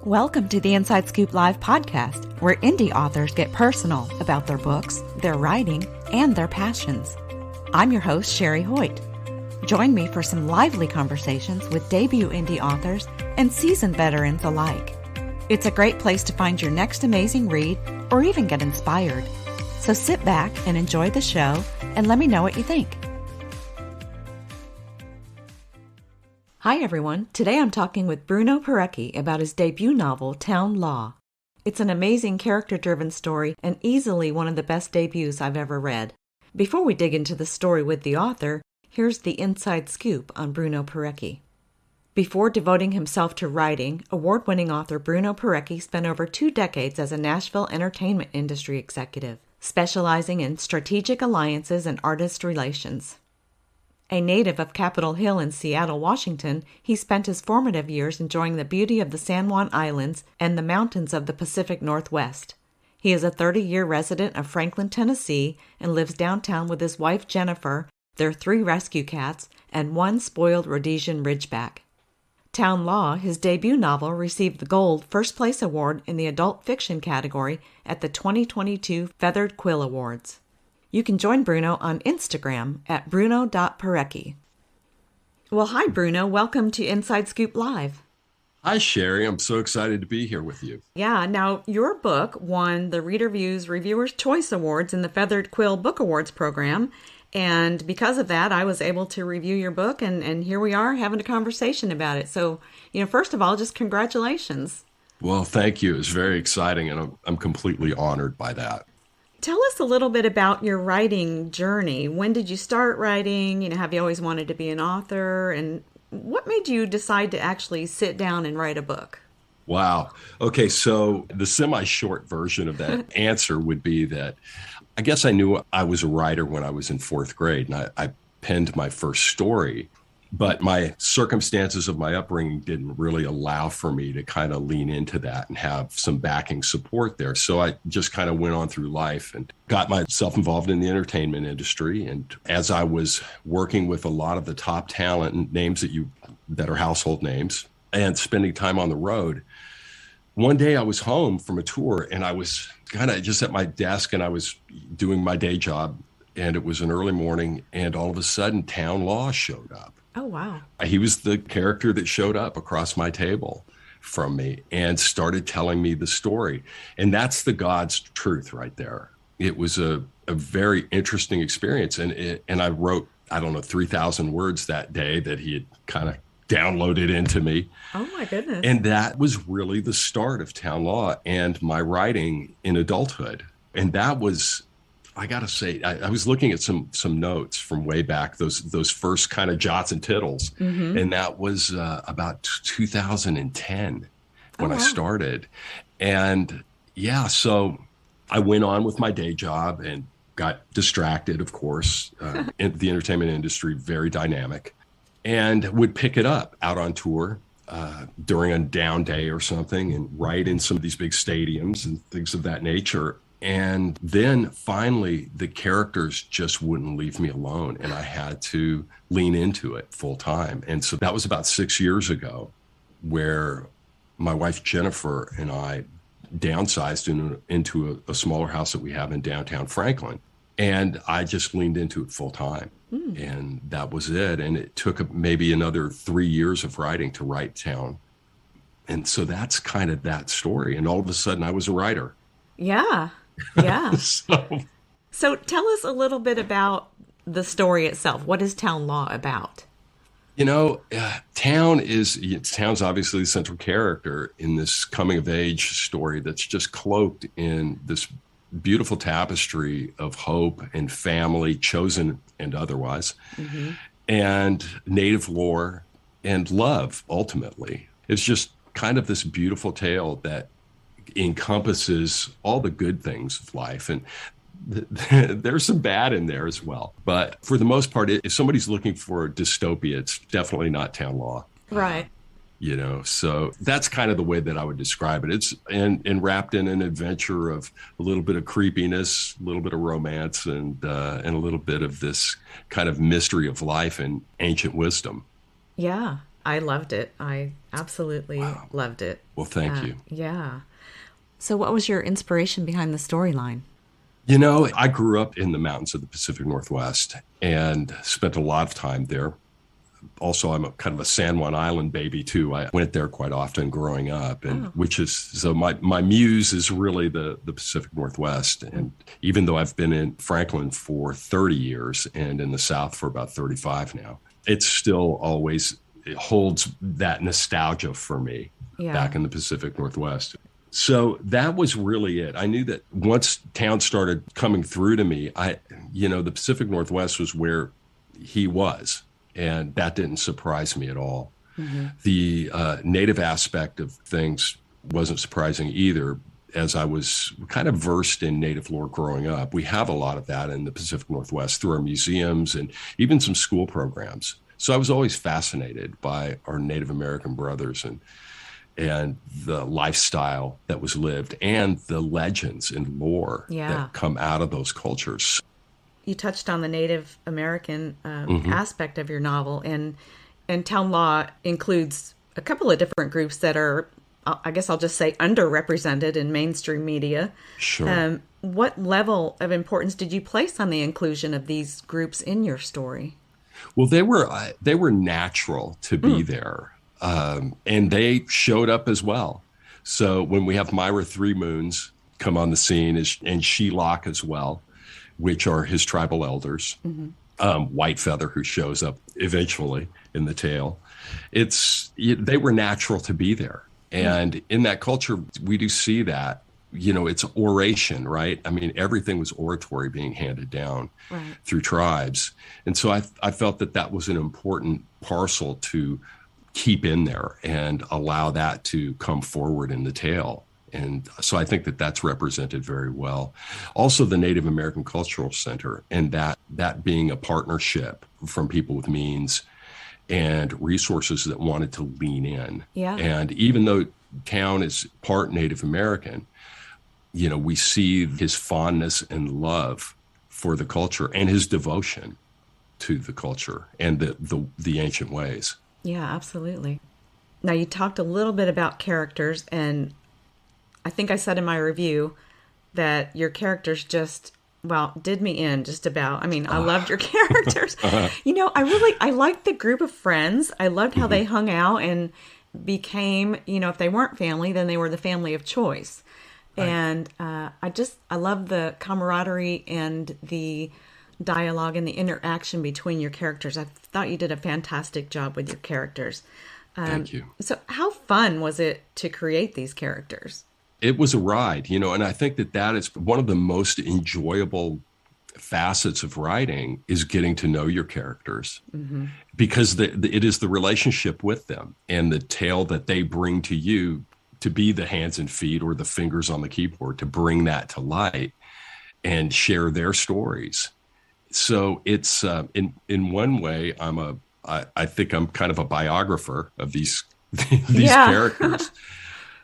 Welcome to the Inside Scoop Live podcast, where indie authors get personal about their books, their writing, and their passions. I'm your host, Sherry Hoyt. Join me for some lively conversations with debut indie authors and seasoned veterans alike. It's a great place to find your next amazing read or even get inspired. So sit back and enjoy the show and let me know what you think. Hi everyone, today I'm talking with Bruno Pirecki about his debut novel, Town Law. It's an amazing character-driven story and easily one of the best debuts I've ever read. Before we dig into the story with the author, here's the inside scoop on Bruno Pirecki. Before devoting himself to writing, award-winning author Bruno Pirecki spent over 2 decades as a Nashville entertainment industry executive, specializing in strategic alliances and artist relations. A native of Capitol Hill in Seattle, Washington, he spent his formative years enjoying the beauty of the San Juan Islands and the mountains of the Pacific Northwest. He is a 30-year resident of Franklin, Tennessee, and lives downtown with his wife Jennifer, their 3 rescue cats, and 1 spoiled Rhodesian ridgeback. Town Law, his debut novel, received the Gold First Place Award in the Adult Fiction category at the 2022 Feathered Quill Awards. You can join Bruno on Instagram at bruno.pirecki. Well, hi, Bruno. Welcome to Inside Scoop Live. Hi, Sherry. I'm so excited to be here with you. Yeah. Now, your book won the Reader Views Reviewer's Choice Awards in the Feathered Quill Book Awards program. And because of that, I was able to review your book, and here we are having a conversation about it. So, first of all, just congratulations. Well, thank you. It's very exciting, and I'm completely honored by that. Tell us a little bit about your writing journey. When did you start writing? Have you always wanted to be an author? And what made you decide to actually sit down and write a book? Wow. Okay, so the semi-short version of that answer would be that I guess I knew I was a writer when I was in 4th grade, and I penned my first story. But my circumstances of my upbringing didn't really allow for me to kind of lean into that and have some backing support there. So I just kind of went on through life and got myself involved in the entertainment industry. And as I was working with a lot of the top talent and names that are household names and spending time on the road, one day I was home from a tour and I was kind of just at my desk and I was doing my day job, and it was an early morning, and all of a sudden Town Law showed up. Oh, wow. He was the character that showed up across my table from me and started telling me the story. And that's the God's truth right there. It was a very interesting experience. And I wrote, 3,000 words that day that he had kind of downloaded into me. Oh, my goodness. And that was really the start of Town Law and my writing in adulthood. And that was, I got to say, I was looking at some notes from way back, those first kind of jots and tittles. Mm-hmm. And that was about 2010 when I started. And yeah, so I went on with my day job and got distracted, of course. In the entertainment industry, very dynamic, and would pick it up out on tour during a down day or something and write in some of these big stadiums and things of that nature. And then finally, the characters just wouldn't leave me alone, and I had to lean into it full time. And so that was about 6 years ago, where my wife Jennifer and I downsized into a smaller house that we have in downtown Franklin. And I just leaned into it full time. And that was it. And it took maybe another 3 years of writing to write Town. And so that's kind of that story. And all of a sudden, I was a writer. Yeah. Yeah. So tell us a little bit about the story itself. What is Town Law about? Town's obviously the central character in this coming of age story that's just cloaked in this beautiful tapestry of hope and family, chosen and otherwise, and native lore and love, ultimately. It's just kind of this beautiful tale that encompasses all the good things of life. And there's some bad in there as well. But for the most part, if somebody's looking for dystopia, it's definitely not Town Law. Right. So that's kind of the way that I would describe it. It's and wrapped in an adventure of a little bit of creepiness, a little bit of romance, and a little bit of this kind of mystery of life and ancient wisdom. Yeah. I loved it. I absolutely loved it. Well, thank you. Yeah. So what was your inspiration behind the storyline? I grew up in the mountains of the Pacific Northwest and spent a lot of time there. Also, I'm kind of a San Juan Island baby too. I went there quite often growing up, and so my muse is really the Pacific Northwest. And even though I've been in Franklin for 30 years and in the South for about 35 now, it holds that nostalgia for me back in the Pacific Northwest. So that was really it. I knew that once town started coming through to me, the Pacific Northwest was where he was. And that didn't surprise me at all. Mm-hmm. The native aspect of things wasn't surprising either, as I was kind of versed in native lore growing up. We have a lot of that in the Pacific Northwest through our museums and even some school programs. So I was always fascinated by our Native American brothers and the lifestyle that was lived and the legends and lore that come out of those cultures. You touched on the Native American aspect of your novel, and Town Law includes a couple of different groups that are, I guess I'll just say, underrepresented in mainstream media. Sure. What level of importance did you place on the inclusion of these groups in your story? Well, they were natural to be there, and they showed up as well. So when we have Myra Three Moons come on the scene, and Shelock as well, which are his tribal elders, White Feather, who shows up eventually in the tale. They were natural to be there. And in that culture, we do see that, it's oration, right? I mean, everything was oratory being handed down through tribes. And so I felt that was an important parcel to keep in there and allow that to come forward in the tale. And so I think that that's represented very well. Also, the Native American Cultural Center, and that being a partnership from people with means and resources that wanted to lean in. Yeah. And even though town is part Native American, we see his fondness and love for the culture and his devotion to the culture and the ancient ways. Yeah, absolutely. Now, you talked a little bit about characters, and I think I said in my review that your characters did me in just about. I mean, I loved your characters. I liked the group of friends. I loved how they hung out and became, if they weren't family, then they were the family of choice. Right. And I love the camaraderie and the dialogue and the interaction between your characters. I thought you did a fantastic job with your characters. Thank you. So how fun was it to create these characters? It was a ride, and I think that is one of the most enjoyable facets of writing is getting to know your characters, because it is the relationship with them and the tale that they bring to you to be the hands and feet or the fingers on the keyboard to bring that to light and share their stories. So it's in one way, I think I'm kind of a biographer of these characters.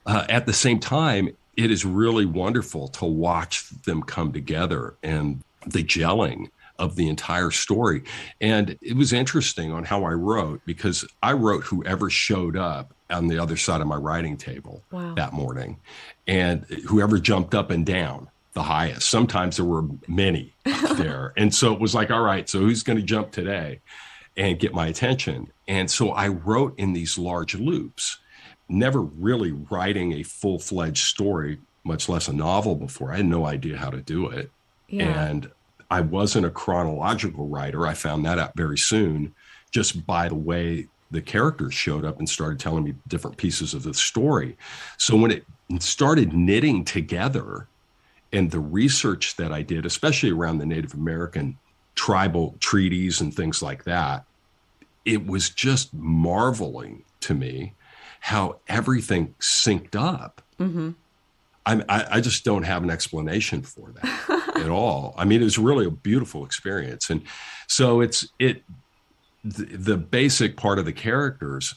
At the same time, it is really wonderful to watch them come together and the gelling of the entire story. And it was interesting on how I wrote, because I wrote whoever showed up on the other side of my writing table that morning, and whoever jumped up and down the highest. Sometimes there were many up there. And so it was like, all right, so who's going to jump today and get my attention? And so I wrote in these large loops, never really writing a full-fledged story, much less a novel before. I had no idea how to do it. Yeah. And I wasn't a chronological writer. I found that out very soon, just by the way the characters showed up and started telling me different pieces of the story. So when it started knitting together, and the research that I did, especially around the Native American tribal treaties and things like that, it was just marveling to me how everything synced up. I just don't have an explanation for that at all. I mean, it was really a beautiful experience. And so the basic part of the characters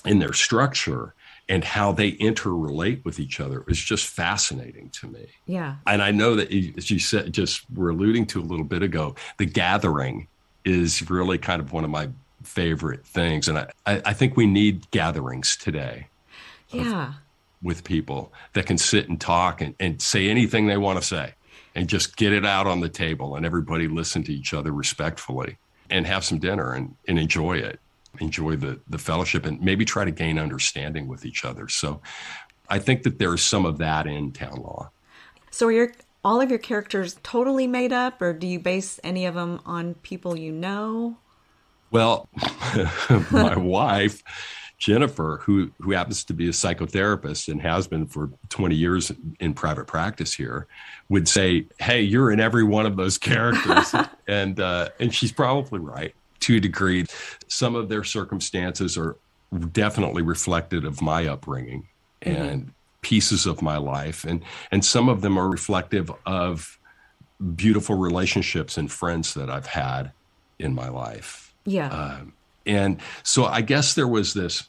and their structure and how they interrelate with each other is just fascinating to me. Yeah. And I know that, as you said, just were alluding to a little bit ago, the gathering is really kind of one of my favorite things. And I think we need gatherings today. Yeah. With people that can sit and talk and say anything they want to say and just get it out on the table and everybody listen to each other respectfully and have some dinner and enjoy it, enjoy the fellowship and maybe try to gain understanding with each other. So I think that there's some of that in Town Law. So are all of your characters totally made up, or do you base any of them on people you know? Well, my wife, Jennifer, who happens to be a psychotherapist and has been for 20 years in private practice here, would say, "Hey, you're in every one of those characters," and she's probably right to a degree. Some of their circumstances are definitely reflective of my upbringing and pieces of my life, and some of them are reflective of beautiful relationships and friends that I've had in my life. Yeah. And so I guess there was this,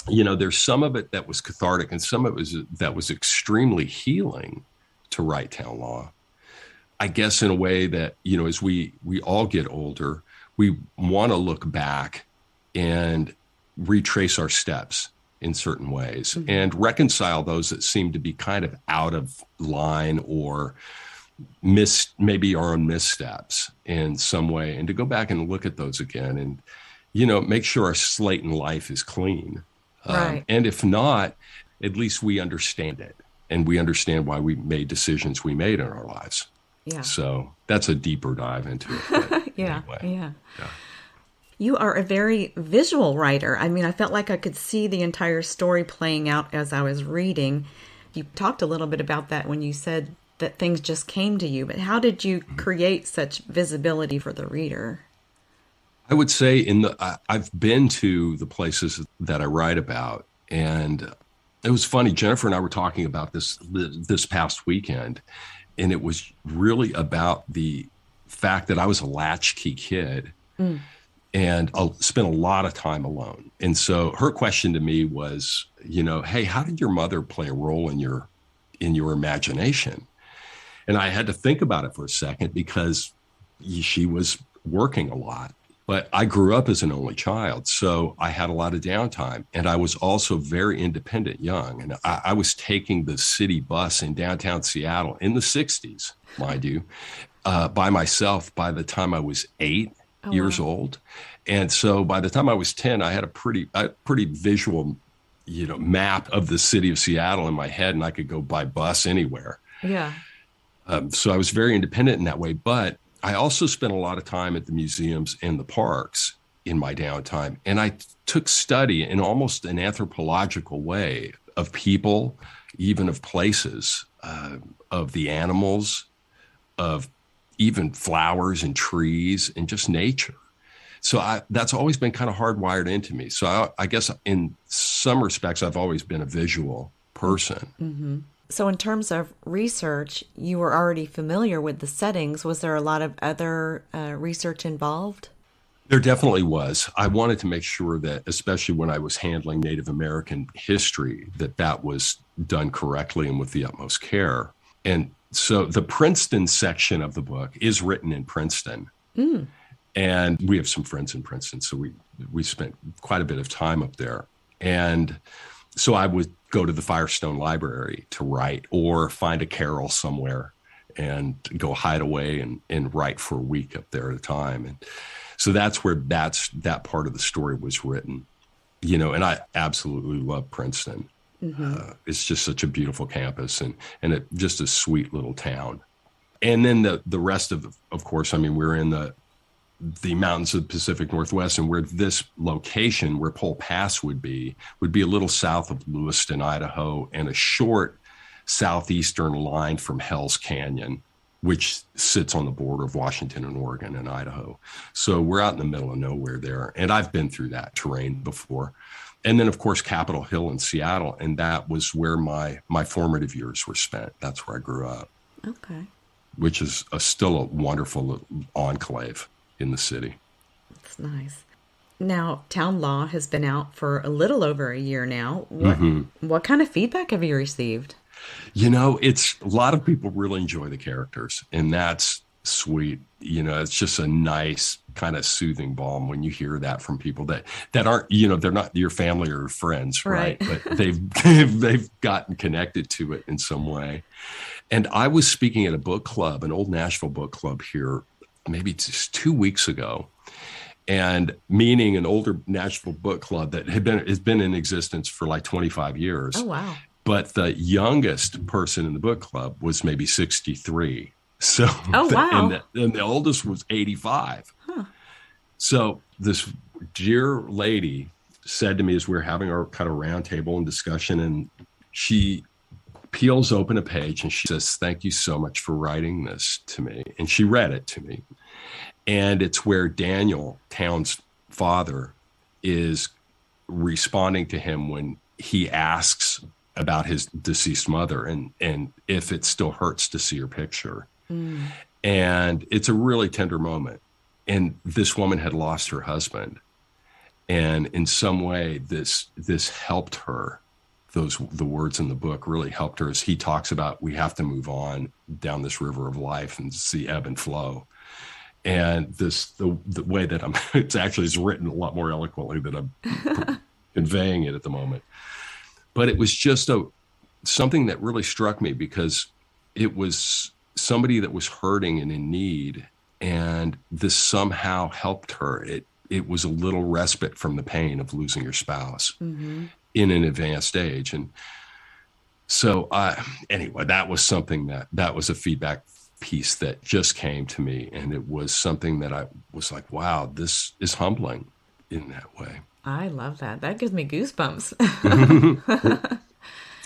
there's some of it that was cathartic and some of it that was extremely healing to write Town Law. I guess in a way that, as we all get older, we want to look back and retrace our steps in certain ways and reconcile those that seem to be kind of out of line or maybe our own missteps in some way, and to go back and look at those again and, make sure our slate in life is clean. Right. And if not, at least we understand it and we understand why we made decisions we made in our lives. Yeah. So that's a deeper dive into it. Yeah. Anyway. Yeah. You are a very visual writer. I mean, I felt like I could see the entire story playing out as I was reading. You talked a little bit about that when you said that things just came to you, but how did you create such visibility for the reader? I would say I've been to the places that I write about, and it was funny. Jennifer and I were talking about this past weekend, and it was really about the fact that I was a latchkey kid and I spent a lot of time alone. And so her question to me was, hey, how did your mother play a role in your imagination? And I had to think about it for a second because she was working a lot. But I grew up as an only child, so I had a lot of downtime. And I was also very independent young. And I was taking the city bus in downtown Seattle in the 60s, mind you, by myself by the time I was 8 years old. And so by the time I was 10, I had a pretty visual, map of the city of Seattle in my head, and I could go by bus anywhere. Yeah. So I was very independent in that way. But I also spent a lot of time at the museums and the parks in my downtime. And I took study in almost an anthropological way of people, even of places, of the animals, of even flowers and trees and just nature. So that's always been kind of hardwired into me. So I guess in some respects, I've always been a visual person. Mm-hmm. So in terms of research, you were already familiar with the settings. Was there a lot of other research involved? There definitely was. I wanted to make sure that, especially when I was handling Native American history, that was done correctly and with the utmost care. And so the Princeton section of the book is written in Princeton. And we have some friends in Princeton, so we spent quite a bit of time up there. And so I would go to the Firestone Library to write, or find a carrel somewhere and go hide away and write for a week up there at a time. And so that's where that part of the story was written, and I absolutely love Princeton. It's just such a beautiful campus and just a sweet little town. And then the rest of course, I mean, we're in the mountains of the Pacific Northwest, and where this location, where Pole Pass would be a little south of Lewiston, Idaho, and a short southeastern line from Hell's Canyon, which sits on the border of Washington and Oregon and Idaho. So we're out in the middle of nowhere there. And I've been through that terrain before. And then, of course, Capitol Hill in Seattle. And that was where my formative years were spent. That's where I grew up. Okay. Which is still a wonderful enclave in the city. That's nice. Now, Town Law has been out for a little over a year now. What kind of feedback have you received? It's a lot of people really enjoy the characters, and that's sweet. It's just a nice kind of soothing balm when you hear that from people that aren't, they're not your family or friends, right? But they've gotten connected to it in some way. And I was speaking at a book club, an old Nashville book club here, maybe just 2 weeks ago, and meaning an older Nashville book club that has been in existence for like 25 years. Oh, wow. But the youngest person in the book club was maybe 63. So, wow. And the oldest was 85. Huh. So this dear lady said to me as we were having our kind of round table and discussion, and she peels open a page and she says, "Thank you so much for writing this to me." And she read it to me. And it's where Daniel, Town's father, is responding to him when he asks about his deceased mother and if it still hurts to see her picture. Mm. And it's a really tender moment. And this woman had lost her husband. And in some way, this helped her. The words in the book really helped her as he talks about, we have to move on down this river of life and see ebb and flow. And the way that it's written a lot more eloquently than I'm conveying it at the moment. But it was just something that really struck me because it was somebody that was hurting and in need, and this somehow helped her. It was a little respite from the pain of losing your spouse in an advanced age. And so anyway, that was something that was a feedback piece that just came to me. And it was something that I was like, wow, this is humbling in that way. I love that. That gives me goosebumps.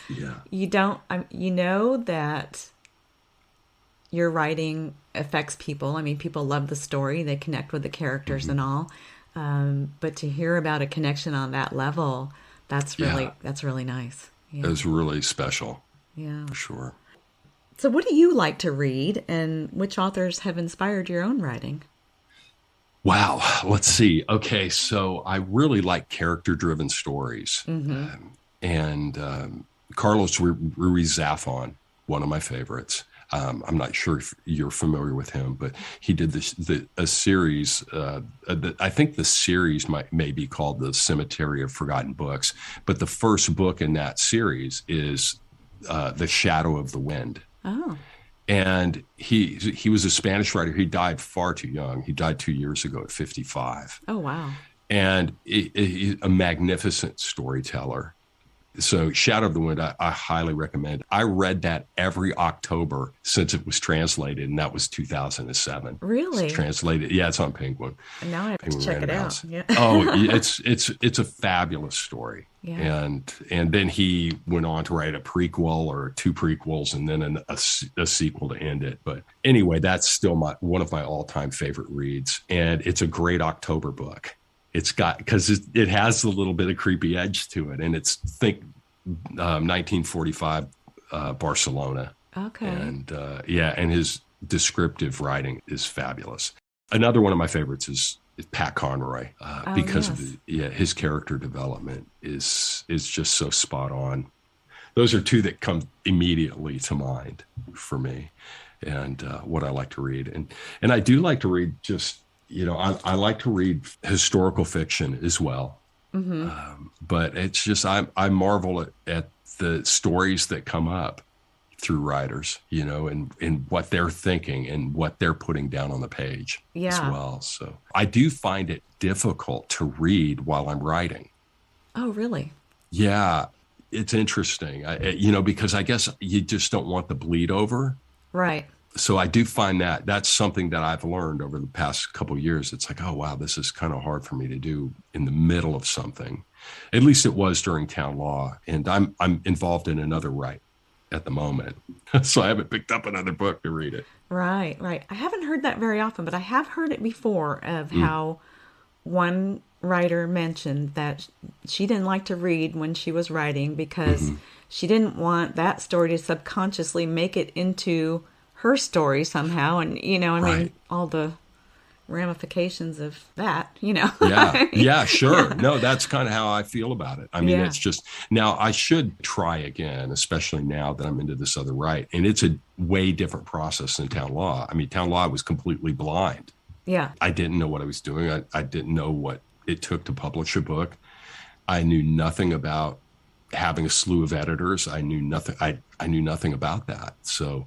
Yeah. You know that your writing affects people. I mean, people love the story. They connect with the characters and all. But to hear about a connection on that level, that's really nice. Yeah. It was really special. Yeah. For sure. So what do you like to read, and which authors have inspired your own writing? Wow. Let's see. Okay. So I really like character-driven stories. Carlos Ruiz Zafón, one of my favorites. I'm not sure if you're familiar with him, but he did a series. I think the series may be called The Cemetery of Forgotten Books, but the first book in that series is The Shadow of the Wind. Oh. And he was a Spanish writer. He died far too young. He died 2 years ago at 55. Oh, wow. And a magnificent storyteller. So Shadow of the Wind, I highly recommend. I read that every October since it was translated, and that was 2007. Really? It's translated. Yeah, it's on Penguin. And now I have to check it out. Yeah. Oh, it's a fabulous story. Yeah. And then he went on to write a prequel or 2 prequels and then a sequel to end it. But anyway, that's still one of my all-time favorite reads. And it's a great October book. It's got, because it has a little bit of creepy edge to it. And it's 1945 Barcelona. Okay. And and his descriptive writing is fabulous. Another one of my favorites is Pat Conroy, because of his character development is just so spot on. Those are 2 that come immediately to mind for me, and what I like to read. And I do like to read just, I like to read historical fiction as well. But it's just, I marvel at the stories that come up through writers, and what they're thinking and what they're putting down on the page as well. So I do find it difficult to read while I'm writing. Oh, really? Yeah, it's interesting, because I guess you just don't want the bleed over. Right. So I do find that's something that I've learned over the past couple of years. It's like, oh, wow, this is kind of hard for me to do in the middle of something. At least it was during Town Law. And I'm involved in another right at the moment. So I haven't picked up another book to read it. Right. I haven't heard that very often, but I have heard it before of how one writer mentioned that she didn't like to read when she was writing because she didn't want that story to subconsciously make it into her story somehow. And, I mean, all the ramifications of that, Yeah, sure. No, that's kind of how I feel about it. I mean, Yeah. it's just, now I should try again, especially now that I'm into this other right. And it's a way different process than town law. I mean, town law, I was completely blind. Yeah. I didn't know what I was doing. I didn't know what it took to publish a book. I knew nothing about having a slew of editors. I knew nothing. I knew nothing about that. So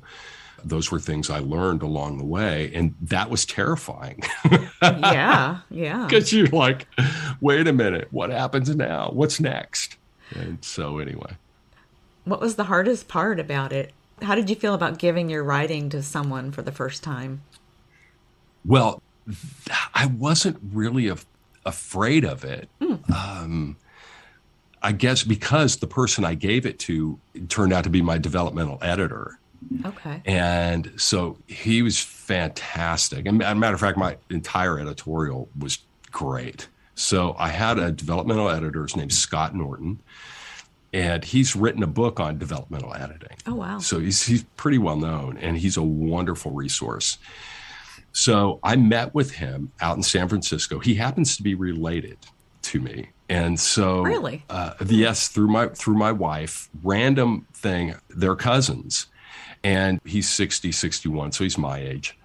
those were things I learned along the way. And that was terrifying. Yeah. Because you're like, wait a minute, what happens now? What's next? And so anyway. What was the hardest part about it? How did you feel about giving your writing to someone for the first time? Well, I wasn't really afraid of it. I guess because the person I gave it to turned out to be my developmental editor. Okay. And so he was fantastic. And as a matter of fact, my entire editorial was great. So I had a developmental editor named Scott Norton, and he's written a book on developmental editing. Oh, wow. So he's pretty well known, and he's a wonderful resource. So I met with him out in San Francisco. He happens to be related to me. And so, really? Yes, through my wife, random thing, they're cousins. And he's 60, 61, so he's my age.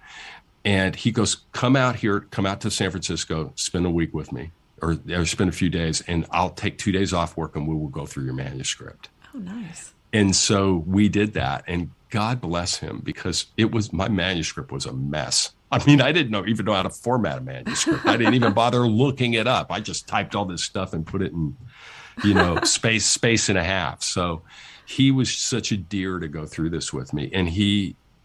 And he goes, come out to San Francisco, spend a week with me, or spend a few days, and I'll take 2 days off work and we will go through your manuscript. Oh, nice. And so we did that, and God bless him, because my manuscript was a mess. I mean, I didn't even know how to format a manuscript. I didn't even bother looking it up. I just typed all this stuff and put it in, space and a half. So he was such a dear to go through this with me. And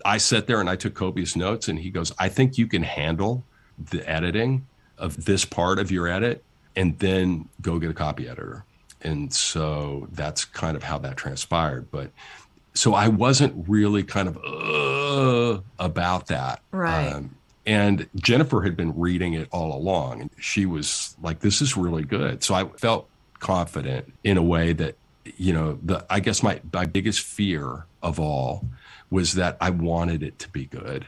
I sat there and I took copious notes, and he goes, I think you can handle the editing of this part of your edit, and then go get a copy editor. And so that's kind of how that transpired. But so I wasn't really kind of about that. Right. And Jennifer had been reading it all along, and she was like, this is really good. So I felt confident in a way that, I guess my biggest fear of all was that I wanted it to be good.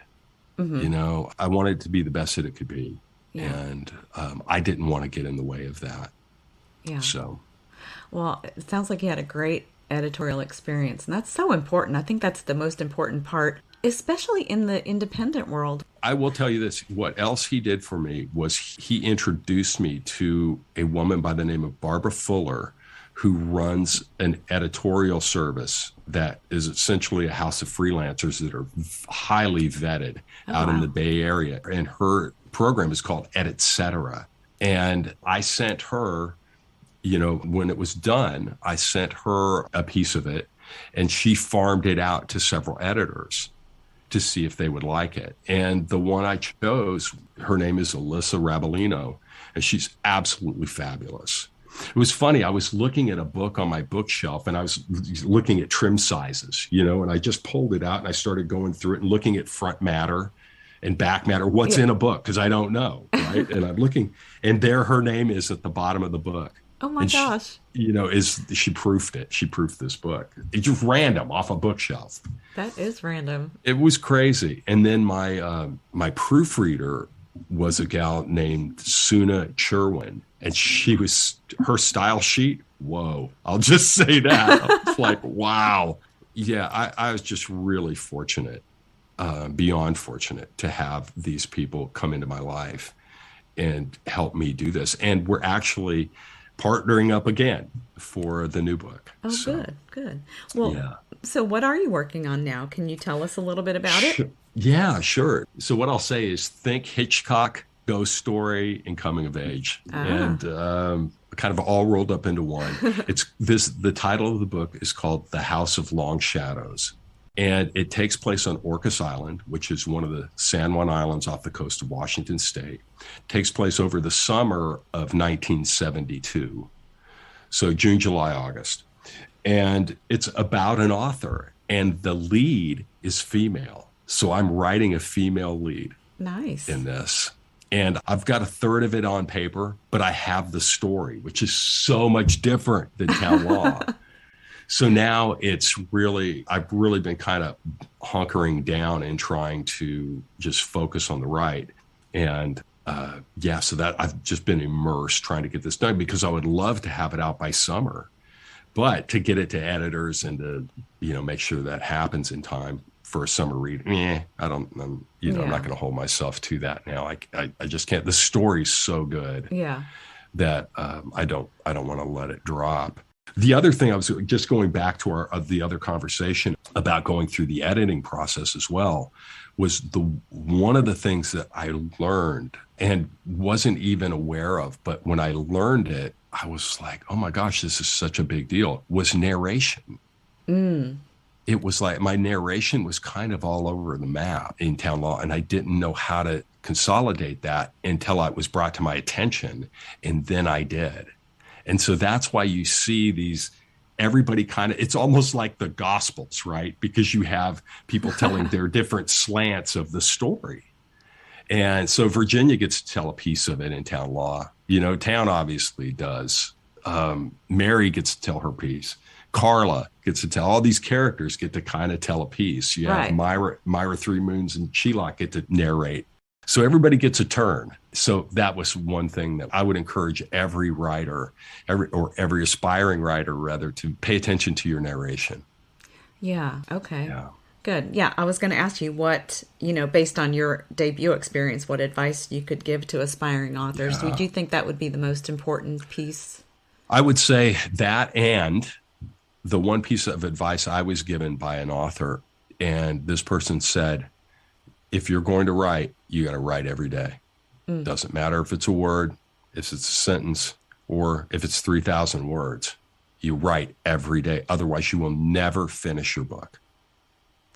Mm-hmm. I wanted it to be the best that it could be. Yeah. And I didn't want to get in the way of that. Yeah. So. Well, it sounds like you had a great editorial experience, and that's so important. I think that's the most important part, especially in the independent world. I will tell you this. What else he did for me was he introduced me to a woman by the name of Barbara Fuller, who runs an editorial service that is essentially a house of freelancers that are highly vetted out in the Bay Area. And her program is called Editorial. And I sent her, when it was done, I sent her a piece of it, and she farmed it out to several editors to see if they would like it. And the one I chose, her name is Alyssa Rabellino, and she's absolutely fabulous. It was funny. I was looking at a book on my bookshelf, and I was looking at trim sizes, and I just pulled it out and I started going through it and looking at front matter and back matter, what's in a book, because I don't know, right? And I'm looking, and there her name is at the bottom of the book. Oh my gosh. She proofed it. She proofed this book. It's just random off a bookshelf. That is random. It was crazy. And then my proofreader was a gal named Suna Cherwin, and her style sheet. Whoa. I'll just say that. It's like, wow. Yeah. I was just really fortunate, beyond fortunate, to have these people come into my life and help me do this. And we're actually partnering up again for the new book. Oh, so, good. Well, yeah. So what are you working on now? Can you tell us a little bit about it? Yeah, sure. So what I'll say is think Hitchcock, ghost story, and coming of age, and kind of all rolled up into one. The title of the book is called The House of Long Shadows. And it takes place on Orcas Island, which is one of the San Juan Islands off the coast of Washington State. It takes place over the summer of 1972. So June, July, August. And it's about an author, and the lead is female. So I'm writing a female lead. Nice. In this. And I've got a third of it on paper, but I have the story, which is so much different than town law. So now I've really been kind of hunkering down and trying to just focus on the right. And yeah, so that I've just been immersed trying to get this done because I would love to have it out by summer, but to get it to editors and to, make sure that happens in time for a summer read. I'm not going to hold myself to that now. I just can't. The story's so good that I don't want to let it drop. The other thing, I was just going back to the other conversation about going through the editing process as well, was one of the things that I learned and wasn't even aware of, but when I learned it, I was like, oh my gosh, this is such a big deal, was narration. It was like my narration was kind of all over the map in town law, and I didn't know how to consolidate that until it was brought to my attention, and then I did. And so that's why you see everybody it's almost like the Gospels, right? Because you have people telling their different slants of the story. And so Virginia gets to tell a piece of it in town law. Town obviously does. Mary gets to tell her piece. Carla gets to tell. All these characters get to kind of tell a piece. You have Myra Three Moons and Shelock get to narrate. So everybody gets a turn. So that was one thing that I would encourage every writer, every aspiring writer rather, to pay attention to your narration. Yeah. Okay. Yeah. Good. Yeah. I was going to ask you what, based on your debut experience, what advice you could give to aspiring authors. Yeah. Would you think that would be the most important piece? I would say that, and the one piece of advice I was given by an author, and this person said, if you're going to write, you got to write every day. Doesn't matter if it's a word, if it's a sentence, or if it's 3,000 words. You write every day. Otherwise, you will never finish your book.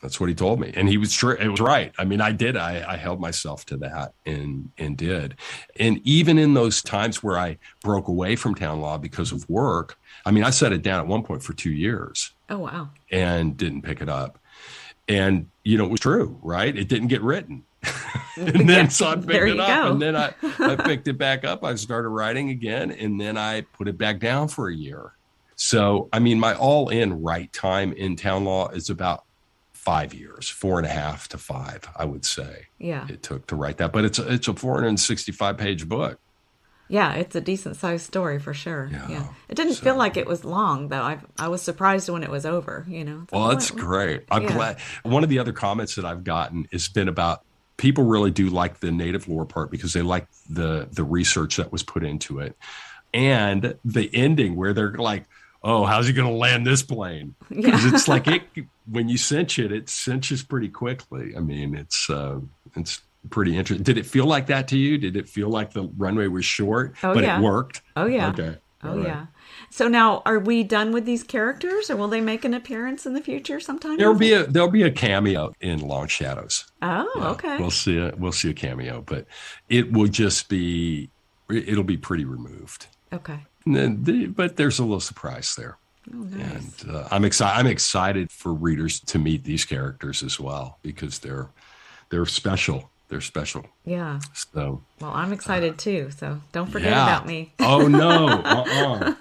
That's what he told me. And he was sure it was right. I mean, I did. I held myself to that and did. And even in those times where I broke away from town law because of work, I mean, I set it down at one point for 2 years. Oh, wow. And didn't pick it up. And, it was true, right? It didn't get written. And then so I picked it up, and then I picked it back up. I started writing again, and then I put it back down for a year. So, I mean, my all-in write time in town law is about 5 years, 4.5 to 5, I would say. Yeah. It took to write that, but it's a 465-page book. Yeah, it's a decent sized story for sure. Yeah. It didn't feel like it was long, though. I was surprised when it was over, Well, that's great. I'm glad. One of the other comments that I've gotten has been about people really do like the native lore part because they like the research that was put into it. And the ending where they're like, oh, how's he going to land this plane? Because it's like when you cinch it, it cinches pretty quickly. I mean, it's pretty interesting. Did it feel like that to you? Did it feel like the runway was short, but it worked? Oh, yeah. Okay. Yeah. So now, are we done with these characters, or will they make an appearance in the future sometime? There'll be a cameo in Long Shadows. Oh, okay. We'll see a cameo, but it will just be, it'll be pretty removed. Okay. And then but there's a little surprise there. Oh, nice. And I'm excited for readers to meet these characters as well because they're special. They're special. Yeah. So. Well, I'm excited too. So don't forget about me. Oh no!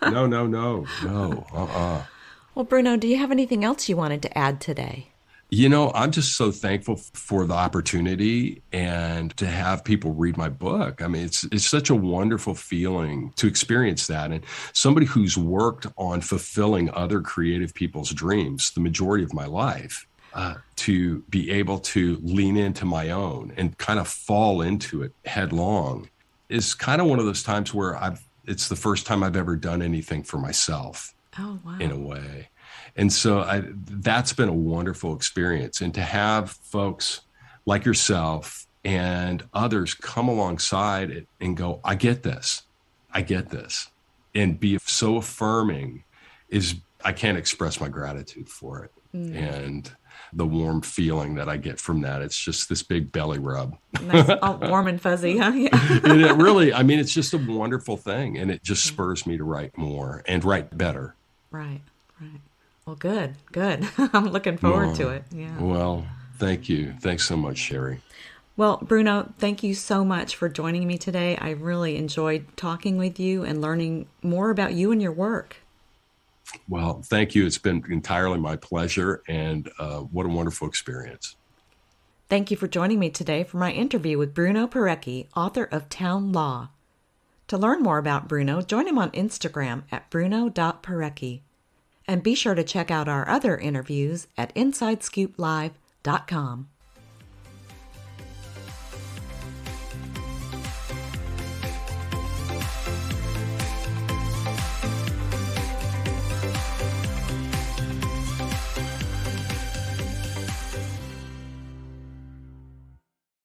No! Well, Bruno, do you have anything else you wanted to add today? I'm just so thankful for the opportunity and to have people read my book. I mean, it's such a wonderful feeling to experience that. And somebody who's worked on fulfilling other creative people's dreams the majority of my life, to be able to lean into my own and kind of fall into it headlong is kind of one of those times where it's the first time I've ever done anything for myself. Oh, wow. In a way. And so that's been a wonderful experience. And to have folks like yourself and others come alongside it and go, I get this, and be so affirming I can't express my gratitude for it. And the warm feeling that I get from that, it's just this big belly rub. Nice, all warm and fuzzy, huh? Yeah. And it really, I mean, it's just a wonderful thing. And it just spurs me to write more and write better. Right. Well, good. I'm looking forward to it. Yeah. Well, thank you. Thanks so much, Sherry. Well, Bruno, thank you so much for joining me today. I really enjoyed talking with you and learning more about you and your work. Well, thank you. It's been entirely my pleasure, and what a wonderful experience. Thank you for joining me today for my interview with Bruno Pirecki, author of Town Law. To learn more about Bruno, join him on Instagram at bruno.pirecki. And be sure to check out our other interviews at InsideScoopLive.com.